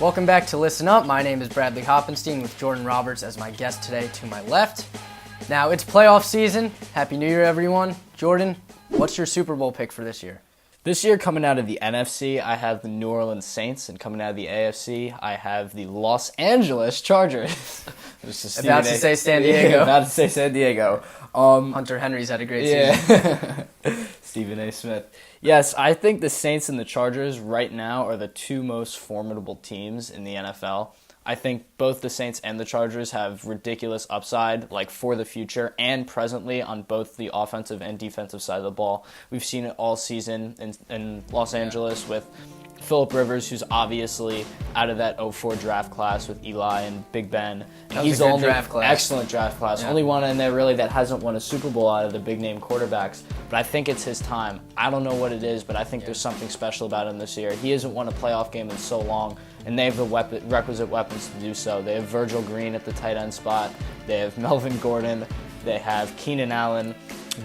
Welcome back to Listen Up. My name is Bradley Hoppenstein with Jordan Roberts as my guest today to my left. Now, it's playoff season. Happy New Year, everyone. Jordan, what's your Super Bowl pick for this year? This year, coming out of the NFC, I have the New Orleans Saints, and coming out of the AFC, I have the Los Angeles Chargers. About to say San Diego. About to say San Diego. Hunter Henry's had a great season. Stephen A. Smith. Yes, I think the Saints and the Chargers right now are the two most formidable teams in the NFL. I think both the Saints and the Chargers have ridiculous upside, like for the future and presently on both the offensive and defensive side of the ball. We've seen it all season in Los Angeles with Phillip Rivers, who's obviously out of that 04 draft class with Eli and Big Ben. That was a good draft class. Excellent draft class. Yeah. Only one in there really that hasn't won a Super Bowl out of the big name quarterbacks. But I think it's his time. I don't know what it is, but I think there's something special about him this year. He hasn't won a playoff game in so long, and they have the requisite weapons to do so. They have Virgil Green at the tight end spot. They have Melvin Gordon. They have Keenan Allen.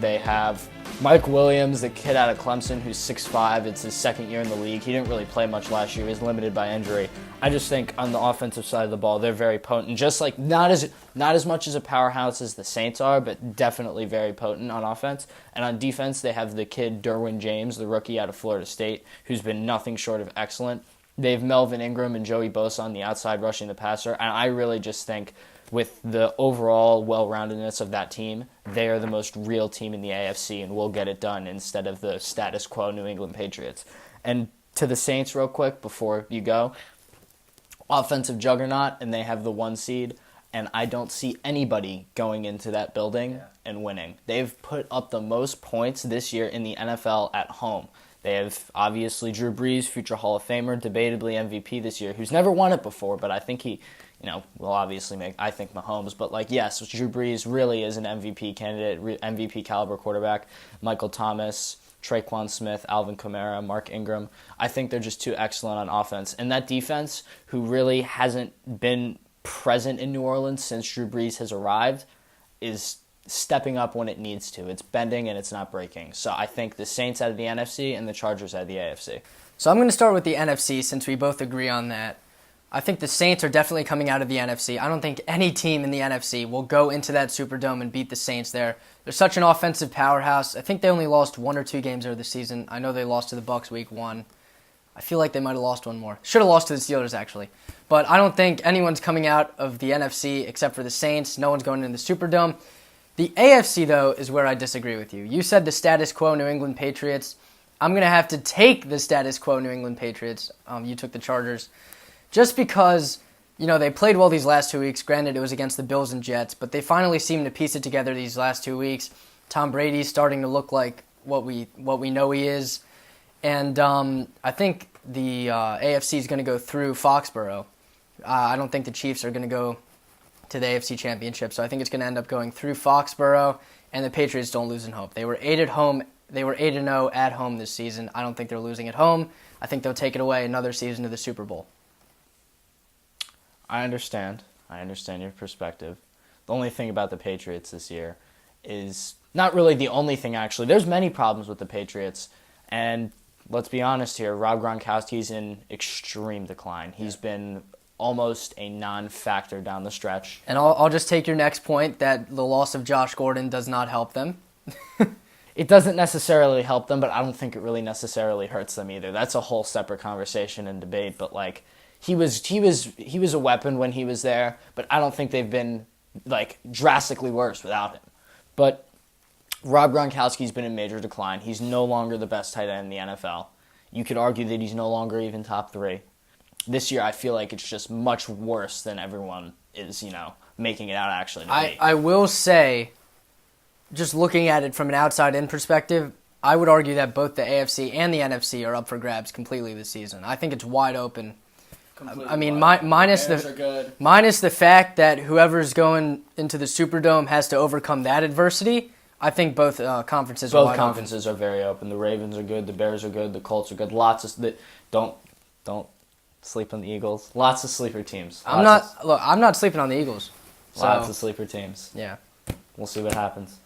They have Mike Williams, the kid out of Clemson, who's 6'5". It's his second year in the league. He didn't really play much last year. He was limited by injury. I just think on the offensive side of the ball, they're very potent. Just like not as much as a powerhouse as the Saints are, but definitely very potent on offense. And on defense, they have the kid Derwin James, the rookie out of Florida State, who's been nothing short of excellent. They have Melvin Ingram and Joey Bosa on the outside rushing the passer. And I really just think with the overall well-roundedness of that team, they are the most real team in the AFC and will get it done instead of the status quo New England Patriots. And to the Saints real quick before you go, offensive juggernaut, and they have the 1 seed, and I don't see anybody going into that building and winning. They've put up the most points this year in the NFL at home. They have, obviously, Drew Brees, future Hall of Famer, debatably MVP this year, who's never won it before, but I think he, will obviously make, I think, Mahomes. But, yes, Drew Brees really is an MVP candidate, MVP caliber quarterback. Michael Thomas, Traquan Smith, Alvin Kamara, Mark Ingram. I think they're just too excellent on offense. And that defense, who really hasn't been present in New Orleans since Drew Brees has arrived, is stepping up when it needs to. It's bending and it's not breaking. So I think the Saints out of the NFC and the Chargers out of the AFC. So I'm going to start with the NFC since we both agree on that. I think the Saints are definitely coming out of the NFC. I don't think any team in the NFC will go into that Superdome and beat the Saints there. They're such an offensive powerhouse. I think they only lost 1 or 2 games over the season. I know they lost to the Bucs week 1. I feel like they might have lost one more. Should have lost to the Steelers, actually. But I don't think anyone's coming out of the NFC except for the Saints. No one's going into the Superdome. The AFC, though, is where I disagree with you. You said the status quo New England Patriots. I'm going to have to take the status quo New England Patriots. You took the Chargers. Just because, they played well these last 2 weeks. Granted, it was against the Bills and Jets, but they finally seemed to piece it together these last 2 weeks. Tom Brady's starting to look like what we know he is. And I think the AFC is going to go through Foxborough. I don't think the Chiefs are going to go to the AFC Championship, so I think it's going to end up going through Foxborough, and the Patriots don't lose at home. They were 8 at home. They were 8-0 at home this season. I don't think they're losing at home. I think they'll take it away another season to the Super Bowl. I understand your perspective. The only thing about the Patriots this year is not really the only thing, actually. There's many problems with the Patriots, and let's be honest here, Rob Gronkowski's in extreme decline. He's been almost a non-factor down the stretch. And I'll just take your next point that the loss of Josh Gordon does not help them. It doesn't necessarily help them, but I don't think it really necessarily hurts them either. That's a whole separate conversation and debate, but he was a weapon when he was there, but I don't think they've been drastically worse without him. But Rob Gronkowski's been in major decline. He's no longer the best tight end in the NFL. You could argue that he's no longer even top 3. This year, I feel like it's just much worse than everyone is, making it out actually to be. I will say, just looking at it from an outside-in perspective, I would argue that both the AFC and the NFC are up for grabs completely this season. I think it's wide open. I mean, minus the fact that whoever's going into the Superdome has to overcome that adversity, I think both conferences are wide open. Both conferences are very open. The Ravens are good. The Bears are good. The Colts are good. Don't sleep on the Eagles. Lots of sleeper teams. I'm not sleeping on the Eagles. Lots of sleeper teams. Yeah. We'll see what happens.